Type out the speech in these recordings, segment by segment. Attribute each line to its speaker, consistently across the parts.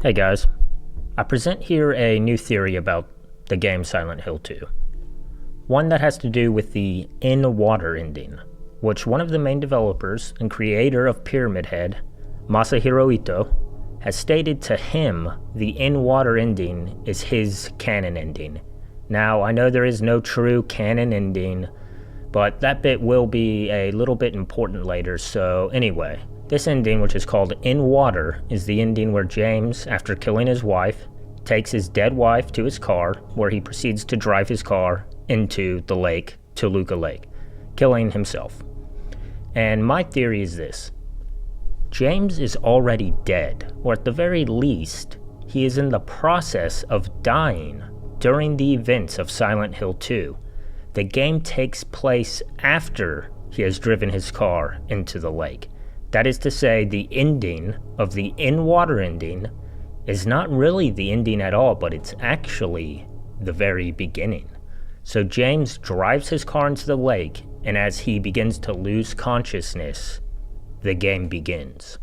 Speaker 1: Hey guys, I present here a new theory about the game Silent Hill 2. One that has to do with the in-water ending, which one of the main developers and creator of Pyramid Head, Masahiro Ito, has stated to him the in-water ending is his canon ending. Now, I know there is no true canon ending, but that bit will be a little bit important later, so anyway. This ending, which is called In Water, is the ending where James, after killing his wife, takes his dead wife to his car, where he proceeds to drive his car into the lake, Toluca Lake, killing himself. And my theory is this. James is already dead, or at the very least, he is in the process of dying during the events of Silent Hill 2. The game takes place after he has driven his car into the lake. That is to say, the ending of the in-water ending is not really the ending at all, but it's actually the very beginning. So James drives his car into the lake, and as he begins to lose consciousness, the game begins.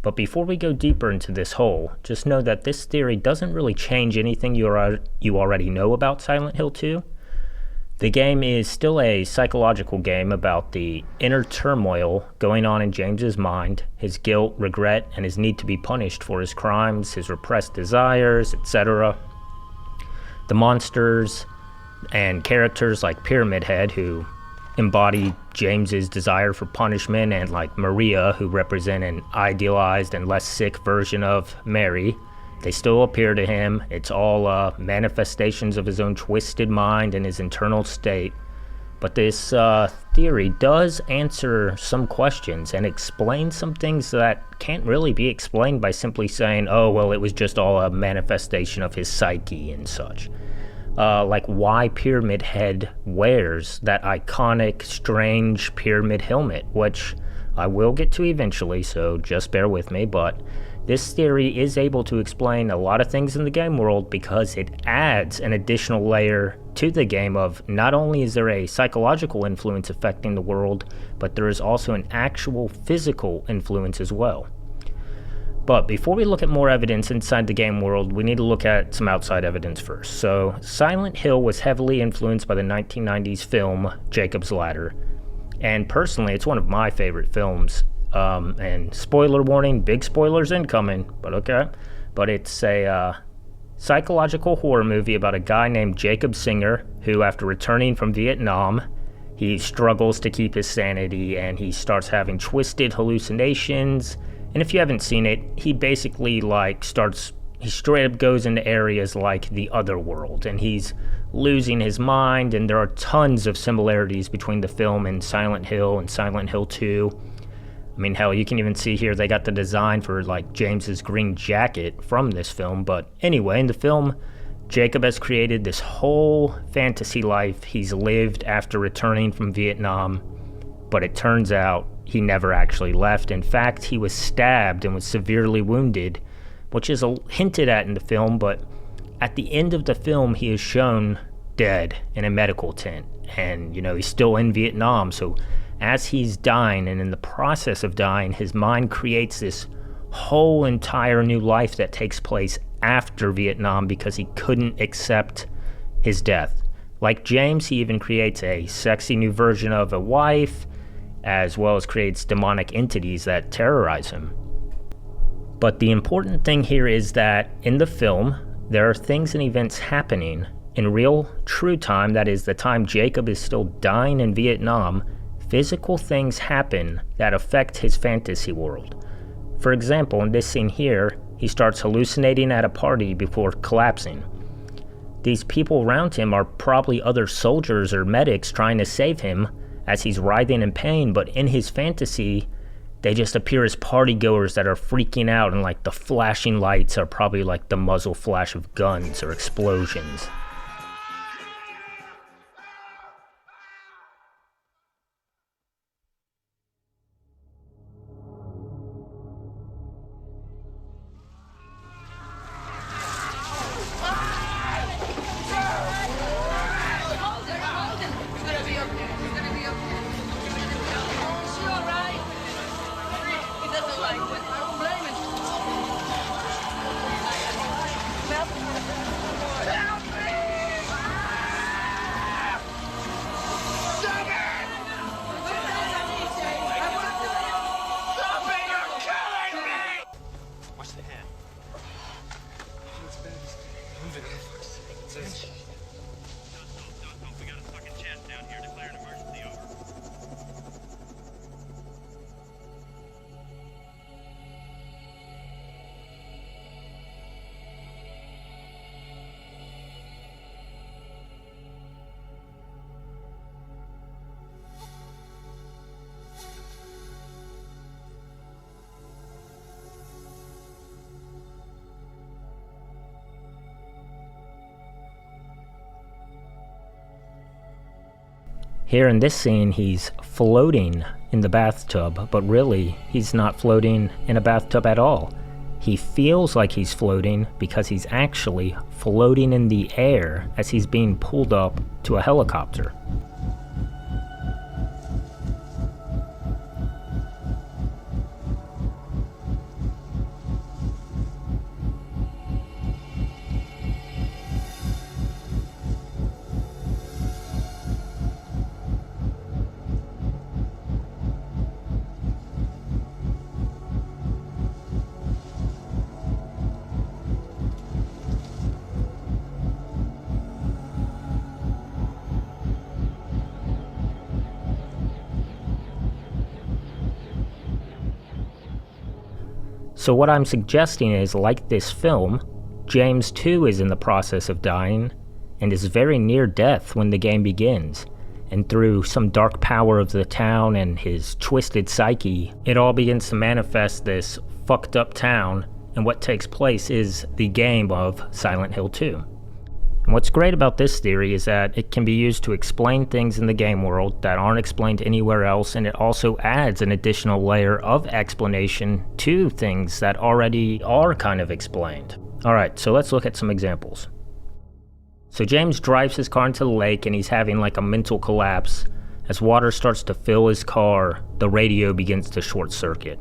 Speaker 1: But before we go deeper into this hole, just know that this theory doesn't really change anything you already know about Silent Hill 2. The game is still a psychological game about the inner turmoil going on in James's mind, his guilt, regret, and his need to be punished for his crimes, his repressed desires, etc. The monsters and characters like Pyramid Head, who embody James's desire for punishment, and like Maria, who represent an idealized and less sick version of Mary. They still appear to him. It's all manifestations of his own twisted mind and his internal state. But this theory does answer some questions and explain some things that can't really be explained by simply saying, oh, well, it was just all a manifestation of his psyche and such. Like why Pyramid Head wears that iconic, strange pyramid helmet, which I will get to eventually, so just bear with me, but this theory is able to explain a lot of things in the game world because it adds an additional layer to the game of not only is there a psychological influence affecting the world, but there is also an actual physical influence as well. But before we look at more evidence inside the game world, we need to look at some outside evidence first. So, Silent Hill was heavily influenced by the 1990s film Jacob's Ladder, and personally, it's one of my favorite films. And spoiler warning, big spoilers incoming, but okay. But it's a psychological horror movie about a guy named Jacob Singer who, after returning from Vietnam, he struggles to keep his sanity and he starts having twisted hallucinations. And if you haven't seen it, he basically he straight up goes into areas like the other world and he's losing his mind, and there are tons of similarities between the film and Silent Hill 2. I mean, hell, you can even see here they got the design for like James's green jacket from this film. But anyway, in the film, Jacob has created this whole fantasy life he's lived after returning from Vietnam, but it turns out he never actually left. In fact, he was stabbed and was severely wounded, which is hinted at in the film, but at the end of the film, he is shown dead in a medical tent. And, he's still in Vietnam, so as he's dying and in the process of dying, his mind creates this whole entire new life that takes place after Vietnam because he couldn't accept his death. Like James, he even creates a sexy new version of a wife, as well as creates demonic entities that terrorize him. But the important thing here is that in the film, there are things and events happening in real, true time, that is, the time Jacob is still dying in Vietnam. Physical things happen that affect his fantasy world. For example, in this scene here, he starts hallucinating at a party before collapsing. These people around him are probably other soldiers or medics trying to save him as he's writhing in pain, but in his fantasy, they just appear as partygoers that are freaking out, and like the flashing lights are probably like the muzzle flash of guns or explosions. Here in this scene, he's floating in the bathtub, but really, he's not floating in a bathtub at all. He feels like he's floating because he's actually floating in the air as he's being pulled up to a helicopter. So what I'm suggesting is, like this film, James too is in the process of dying and is very near death when the game begins. And through some dark power of the town and his twisted psyche, it all begins to manifest this fucked up town, and what takes place is the game of Silent Hill 2. And what's great about this theory is that it can be used to explain things in the game world that aren't explained anywhere else, and it also adds an additional layer of explanation to things that already are kind of explained. Alright, so let's look at some examples. So James drives his car into the lake and he's having like a mental collapse. As water starts to fill his car, the radio begins to short circuit.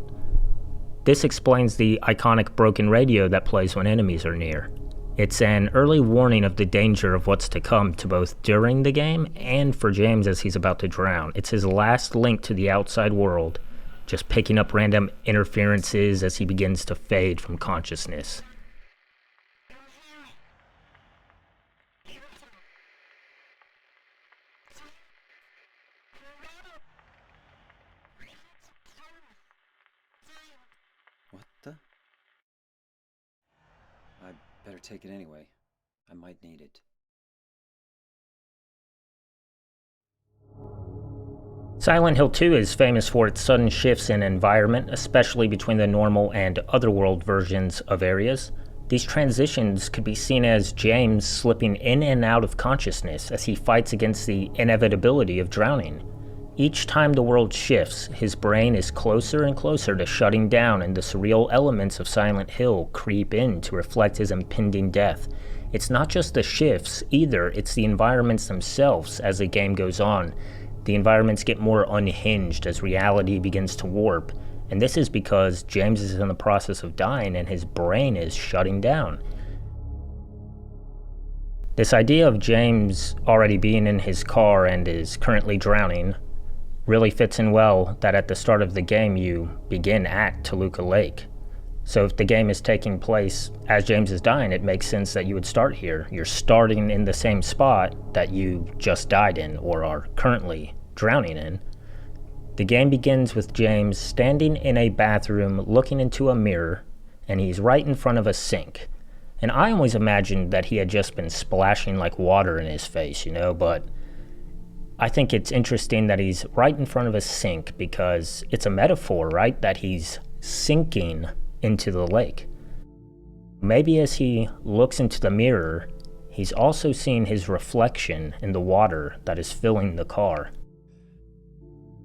Speaker 1: This explains the iconic broken radio that plays when enemies are near. It's an early warning of the danger of what's to come to both during the game and for James as he's about to drown. It's his last link to the outside world, just picking up random interferences as he begins to fade from consciousness.
Speaker 2: What the? I'd better take it anyway. I might need it.
Speaker 1: Silent Hill 2 is famous for its sudden shifts in environment, especially between the normal and otherworld versions of areas. These transitions could be seen as James slipping in and out of consciousness as he fights against the inevitability of drowning. Each time the world shifts, his brain is closer and closer to shutting down, and the surreal elements of Silent Hill creep in to reflect his impending death. It's not just the shifts either, it's the environments themselves as the game goes on. The environments get more unhinged as reality begins to warp, and this is because James is in the process of dying and his brain is shutting down. This idea of James already being in his car and is currently drowning really fits in well that at the start of the game you begin at Toluca Lake. So if the game is taking place as James is dying, it makes sense that you would start here. You're starting in the same spot that you just died in or are currently drowning in. The game begins with James standing in a bathroom looking into a mirror, and he's right in front of a sink. And I always imagined that he had just been splashing like water in his face, but I think it's interesting that he's right in front of a sink because it's a metaphor, right? That he's sinking into the lake. Maybe as he looks into the mirror, he's also seeing his reflection in the water that is filling the car.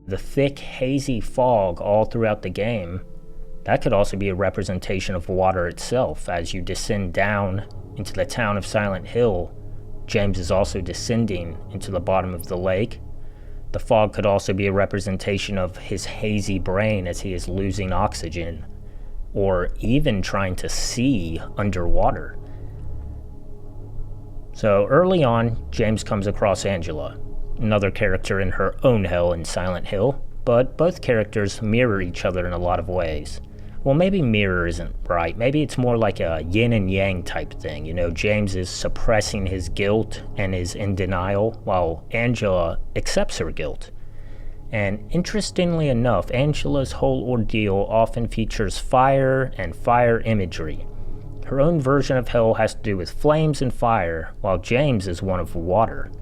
Speaker 1: The thick, hazy fog all throughout the game, that could also be a representation of water itself. As you descend down into the town of Silent Hill, James is also descending into the bottom of the lake. The fog could also be a representation of his hazy brain as he is losing oxygen, or even trying to see underwater. So early on, James comes across Angela, another character in her own hell in Silent Hill, but both characters mirror each other in a lot of ways. Well, maybe mirror isn't right. Maybe it's more like a yin and yang type thing. James is suppressing his guilt and is in denial, while Angela accepts her guilt. And interestingly enough, Angela's whole ordeal often features fire and fire imagery. Her own version of hell has to do with flames and fire, while James is one of water.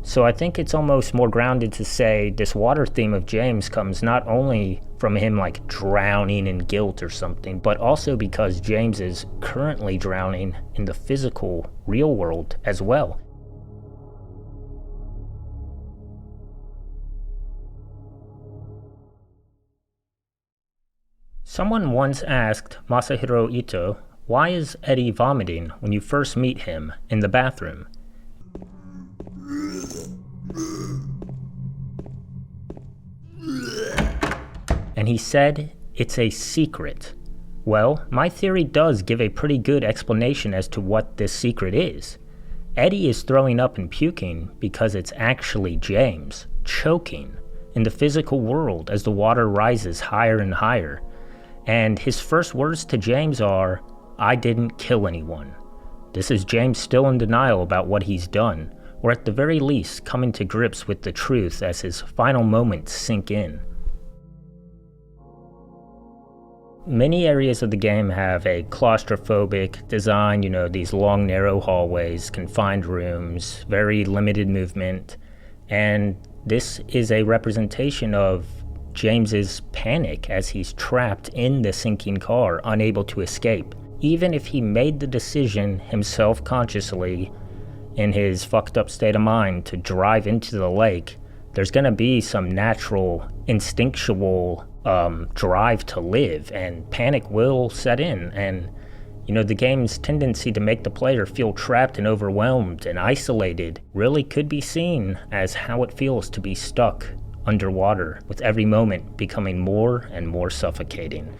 Speaker 1: So I think it's almost more grounded to say this water theme of James comes not only from him like drowning in guilt or something, but also because James is currently drowning in the physical, real world as well. Someone once asked Masahiro Ito, why is Eddie vomiting when you first meet him in the bathroom? And he said, it's a secret. Well, my theory does give a pretty good explanation as to what this secret is. Eddie is throwing up and puking because it's actually James choking in the physical world as the water rises higher and higher. And his first words to James are, I didn't kill anyone. This is James still in denial about what he's done, or at the very least coming to grips with the truth as his final moments sink in. Many areas of the game have a claustrophobic design, these long narrow hallways, confined rooms, very limited movement, and this is a representation of James's panic as he's trapped in the sinking car, unable to escape. Even if he made the decision himself consciously, in his fucked up state of mind, to drive into the lake, there's going to be some natural, instinctual drive to live, and panic will set in. And the game's tendency to make the player feel trapped and overwhelmed and isolated really could be seen as how it feels to be stuck underwater, with every moment becoming more and more suffocating.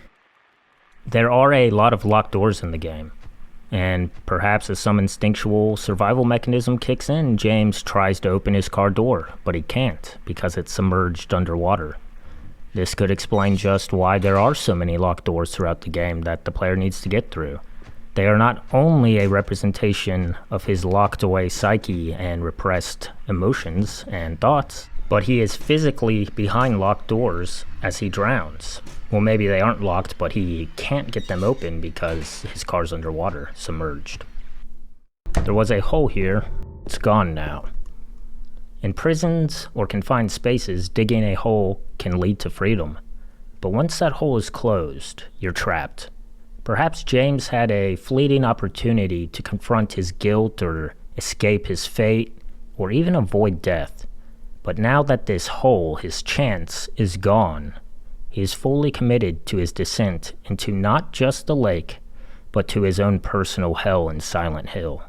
Speaker 1: There are a lot of locked doors in the game, and perhaps as some instinctual survival mechanism kicks in, James tries to open his car door, but he can't because it's submerged underwater. This could explain just why there are so many locked doors throughout the game that the player needs to get through. They are not only a representation of his locked away psyche and repressed emotions and thoughts, but he is physically behind locked doors as he drowns. Well, maybe they aren't locked, but he can't get them open because his car's underwater, submerged. There was a hole here. It's gone now. In prisons or confined spaces, digging a hole can lead to freedom. But once that hole is closed, you're trapped. Perhaps James had a fleeting opportunity to confront his guilt or escape his fate or even avoid death. But now that this hole, his chance, is gone, he is fully committed to his descent into not just the lake, but to his own personal hell in Silent Hill.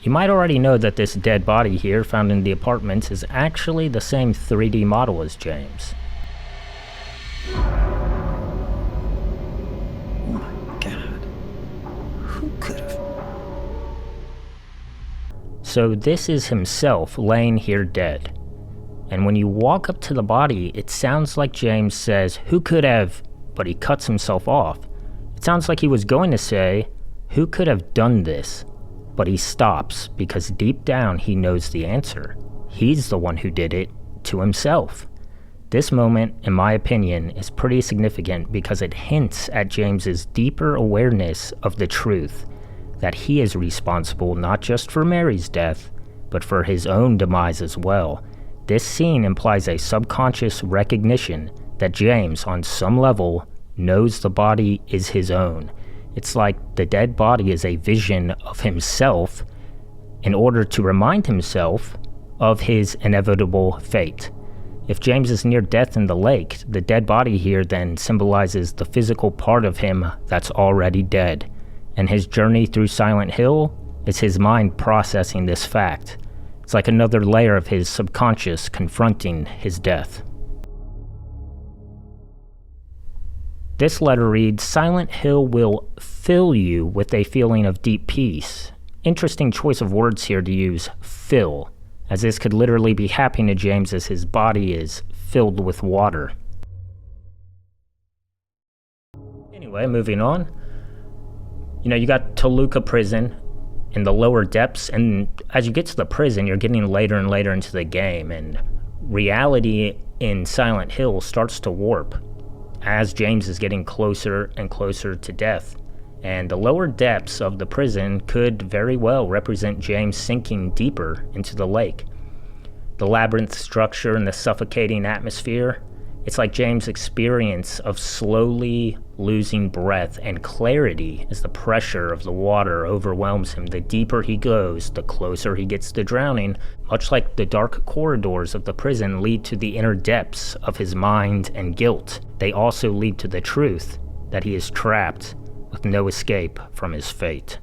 Speaker 1: You might already know that this dead body here found in the apartments is actually the same 3D model as James.
Speaker 2: Oh my God. Who could have?
Speaker 1: So this is himself laying here dead. And when you walk up to the body, it sounds like James says, who could have, but he cuts himself off. It sounds like he was going to say, who could have done this? But he stops because deep down he knows the answer. He's the one who did it to himself. This moment, in my opinion, is pretty significant because it hints at James's deeper awareness of the truth, that he is responsible not just for Mary's death, but for his own demise as well. This scene implies a subconscious recognition that James, on some level, knows the body is his own. It's like the dead body is a vision of himself in order to remind himself of his inevitable fate. If James is near death in the lake, the dead body here then symbolizes the physical part of him that's already dead, and his journey through Silent Hill is his mind processing this fact. It's like another layer of his subconscious confronting his death. This letter reads, Silent Hill will fill you with a feeling of deep peace. Interesting choice of words here to use fill, as this could literally be happening to James as his body is filled with water. Anyway, moving on. You got Toluca Prison in the lower depths, and as you get to the prison, you're getting later and later into the game, and reality in Silent Hill starts to warp as James is getting closer and closer to death. And the lower depths of the prison could very well represent James sinking deeper into the lake. The labyrinth structure and the suffocating atmosphere It's like James' experience of slowly losing breath and clarity as the pressure of the water overwhelms him. The deeper he goes, the closer he gets to drowning, much like the dark corridors of the prison lead to the inner depths of his mind and guilt. They also lead to the truth that he is trapped with no escape from his fate.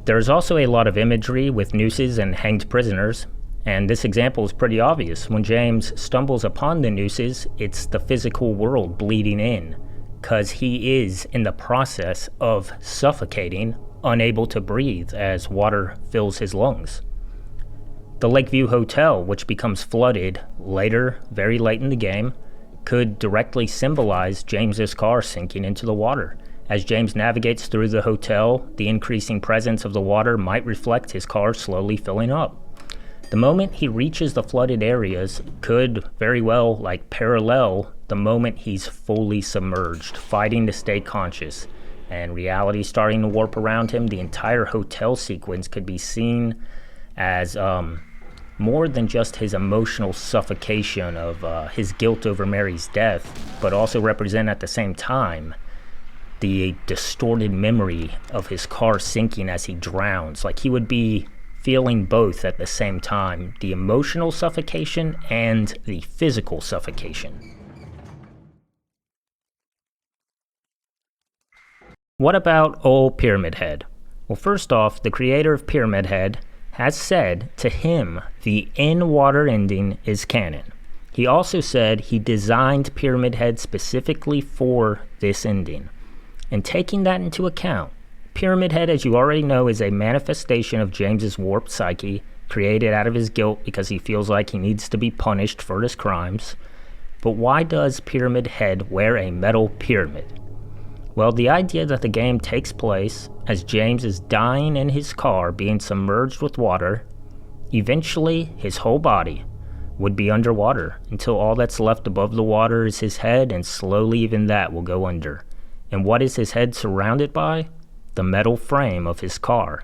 Speaker 1: There's also a lot of imagery with nooses and hanged prisoners. And this example is pretty obvious. When James stumbles upon the nooses, it's the physical world bleeding in, because he is in the process of suffocating, unable to breathe as water fills his lungs. The Lakeview Hotel, which becomes flooded later, very late in the game, could directly symbolize James's car sinking into the water. As James navigates through the hotel, the increasing presence of the water might reflect his car slowly filling up. The moment he reaches the flooded areas could very well parallel the moment he's fully submerged, fighting to stay conscious, and reality starting to warp around him. The entire hotel sequence could be seen as more than just his emotional suffocation of his guilt over Mary's death, but also represent at the same time the distorted memory of his car sinking as he drowns. Like he would be feeling both at the same time, the emotional suffocation and the physical suffocation. What about old Pyramid Head? Well, first off, the creator of Pyramid Head has said to him the in-water ending is canon. He also said he designed Pyramid Head specifically for this ending. And taking that into account, Pyramid Head, as you already know, is a manifestation of James's warped psyche, created out of his guilt because he feels like he needs to be punished for his crimes. But why does Pyramid Head wear a metal pyramid? Well, the idea that the game takes place as James is dying in his car, being submerged with water, eventually his whole body would be underwater until all that's left above the water is his head, and slowly even that will go under. And what is his head surrounded by? The metal frame of his car.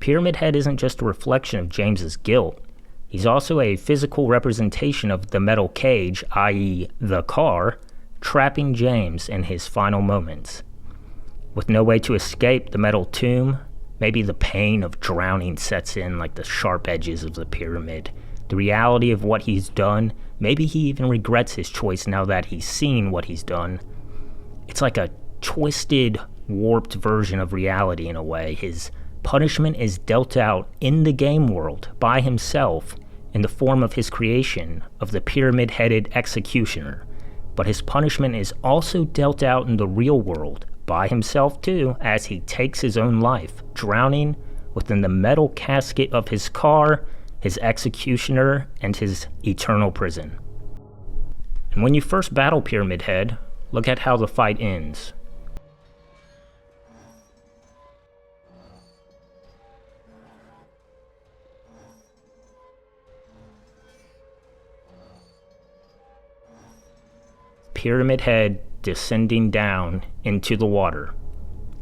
Speaker 1: Pyramid Head isn't just a reflection of James's guilt. He's also a physical representation of the metal cage, i.e. the car, trapping James in his final moments. With no way to escape the metal tomb, maybe the pain of drowning sets in like the sharp edges of the pyramid. The reality of what he's done, maybe he even regrets his choice now that he's seen what he's done. It's like a twisted, warped version of reality in a way. His punishment is dealt out in the game world by himself in the form of his creation of the pyramid-headed executioner. But his punishment is also dealt out in the real world by himself too, as he takes his own life, drowning within the metal casket of his car, his executioner, and his eternal prison. And when you first battle Pyramid Head, look at how the fight ends. Pyramid Head descending down into the water,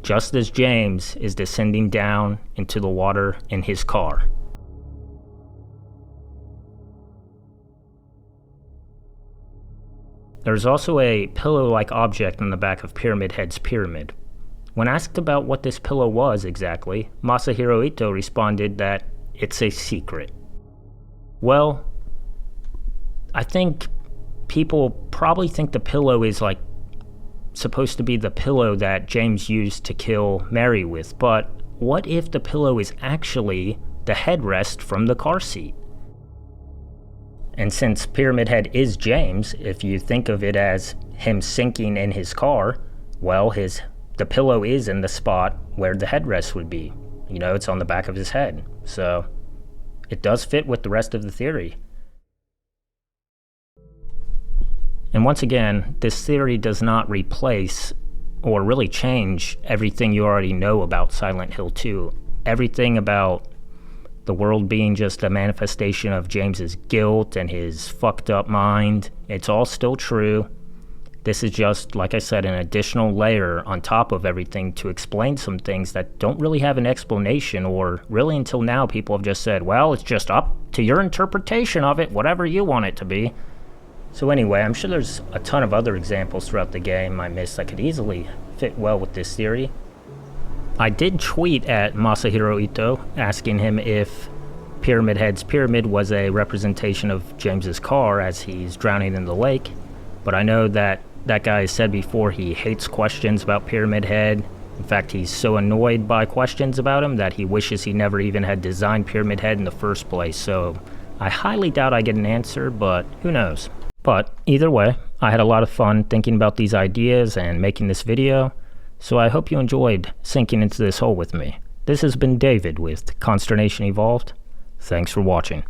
Speaker 1: just as James is descending down into the water in his car. There's also a pillow-like object on the back of Pyramid Head's pyramid. When asked about what this pillow was exactly, Masahiro Ito responded that it's a secret. Well, I think people probably think the pillow is supposed to be the pillow that James used to kill Mary with, but what if the pillow is actually the headrest from the car seat? And since Pyramid Head is James, if you think of it as him sinking in his car, well, the pillow is in the spot where the headrest would be. You know, it's on the back of his head. So it does fit with the rest of the theory. And once again, this theory does not replace or really change everything you already know about Silent Hill 2. Everything about the world being just a manifestation of James's guilt and his fucked up mind, it's all still true. This is just, like I said, an additional layer on top of everything to explain some things that don't really have an explanation, or really until now people have just said, well, it's just up to your interpretation of it, whatever you want it to be. So anyway, I'm sure there's a ton of other examples throughout the game I missed that could easily fit well with this theory. I did tweet at Masahiro Ito asking him if Pyramid Head's pyramid was a representation of James's car as he's drowning in the lake, but I know that that guy has said before he hates questions about Pyramid Head. In fact, he's so annoyed by questions about him that he wishes he never even had designed Pyramid Head in the first place, so I highly doubt I get an answer, but who knows. But either way, I had a lot of fun thinking about these ideas and making this video, so I hope you enjoyed sinking into this hole with me. This has been David with Consternation Evolved. Thanks for watching.